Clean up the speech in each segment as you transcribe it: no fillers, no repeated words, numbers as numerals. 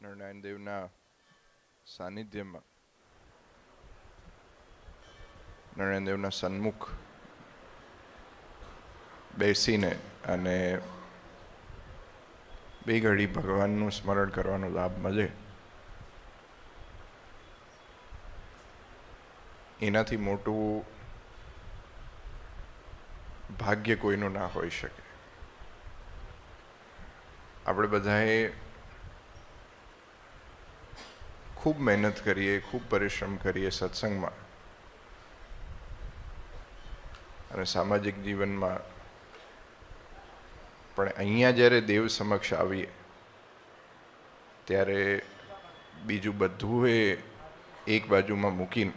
નારાયણ દેવના સાનિધ્યમાં નારાયણ દેવના સન્મુખ બેસીને અને બે ઘડી ભગવાનનું સ્મરણ કરવાનો લાભ મળે, એનાથી મોટું ભાગ્ય કોઈનું ના હોઈ શકે. આપણે બધાએ ખૂબ મહેનત કરીએ, ખૂબ પરિશ્રમ કરીએ સત્સંગમાં અને સામાજિક જીવનમાં, પણ અહીંયા જ્યારે દેવ સમક્ષ આવીએ ત્યારે બીજું બધું એ એક બાજુમાં મૂકીને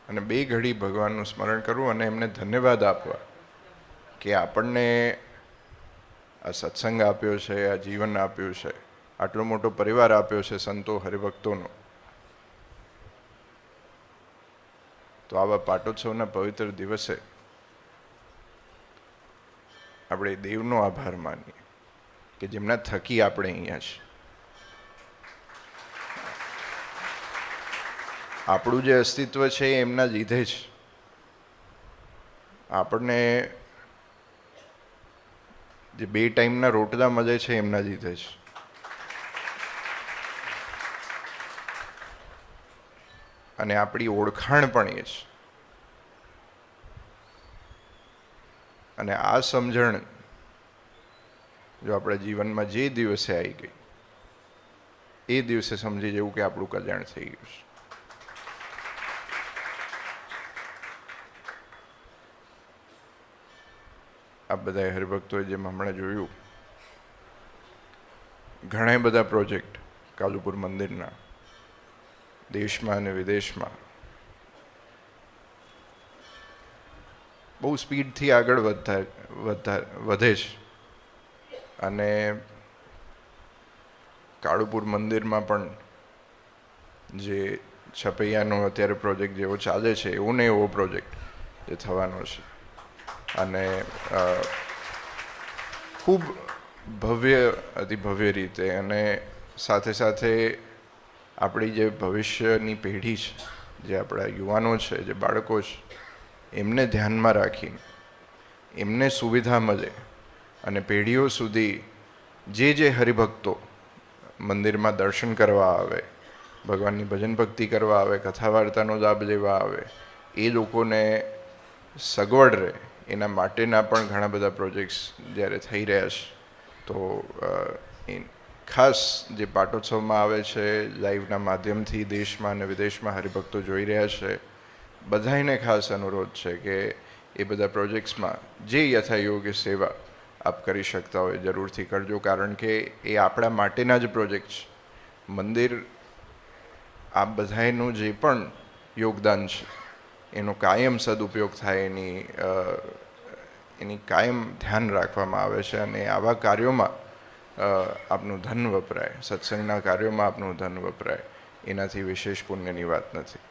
અને બે ઘડી ભગવાનનું સ્મરણ કરવું અને એમને ધન્યવાદ આપવા કે આપણને આ સત્સંગ આપ્યો છે, આ જીવન આપ્યું છે, આટલો મોટો પરિવાર આપ્યો છે સંતો હરિભક્તોનો. તો આવા પાટોત્સવના પવિત્ર દિવસે આપણે દેવનો આભાર માનીએ કે જેમના થકી આપણે અહીંયા છે. આપણું જે અસ્તિત્વ છે એ એમના લીધે જ. આપણને જે બે ટાઈમના રોટલા મળે છે એમના લીધે જ. અને આપણી ઓળખાણ પણ એ છે. અને આ સમજણ જો આપણા જીવનમાં જે દિવસે આવી ગઈ એ દિવસે સમજી જવું કે આપણું કલ્યાણ થઈ ગયું છે. આ બધા હરિભક્તોએ જેમ હમણાં જોયું, ઘણા બધા પ્રોજેક્ટ કાલુપુર મંદિરના દેશમાં અને વિદેશમાં બહુ સ્પીડથી આગળ વધે છે. અને કાળુપુર મંદિરમાં પણ જે છપૈયાનો અત્યારે પ્રોજેક્ટ જેવો ચાલે છે એવો ને એવો પ્રોજેક્ટ જે થવાનો છે. અને ખૂબ ભવ્ય, અતિ ભવ્ય રીતે, અને સાથે સાથે આપણી જે ભવિષ્યની પેઢી છે, જે આપણા યુવાનો છે, જે બાળકો છે, એમને ધ્યાનમાં રાખીને એમને સુવિધા મળે અને પેઢીઓ સુધી જે હરિભક્તો મંદિરમાં દર્શન કરવા આવે, ભગવાનની ભજન ભક્તિ કરવા આવે, કથા વાર્તાનો લાભ લેવા આવે, એ લોકોને સગવડ રહે એના માટેના પણ ઘણા બધા પ્રોજેક્ટ્સ જ્યારે થઈ રહ્યા છે. તો ખાસ જે પાટોત્સવમાં આવે છે, લાઈવના માધ્યમથી દેશમાં અને વિદેશમાં હરિભક્તો જોઈ રહ્યા છે, બધાને ખાસ અનુરોધ છે કે એ બધા પ્રોજેક્ટ્સમાં જે યથાયોગ્ય સેવા આપ કરી શકતા હોય જરૂરથી કરજો. કારણ કે એ આપણા માટેના જ પ્રોજેક્ટ છે. મંદિર આ બધાનું જે પણ યોગદાન છે એનો કાયમ સદુપયોગ થાય એની કાયમ ધ્યાન રાખવામાં આવે છે. અને આવા કાર્યોમાં આપનું ધન વપરાય, સત્સંગના કાર્યોમાં આપનું ધન વપરાય, એનાથી વિશેષ પુણ્યની વાત નથી.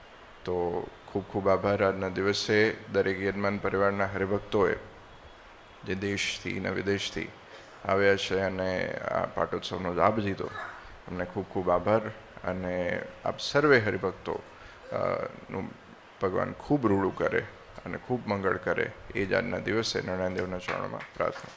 તો ખૂબ ખૂબ આભાર. આજના દિવસે દરેક યજમાન પરિવારના હરિભક્તોએ જે દેશથી અને વિદેશથી આવ્યા છે અને આ પાટોત્સવનો લાભ લીધો, અમને ખૂબ ખૂબ આભાર. અને આપ સર્વે હરિભક્તો નું ભગવાન ખૂબ રૂડું કરે અને ખૂબ મંગળ કરે, એ જ આજના દિવસે નારાયણ દેવના ચરણોમાં પ્રાર્થના.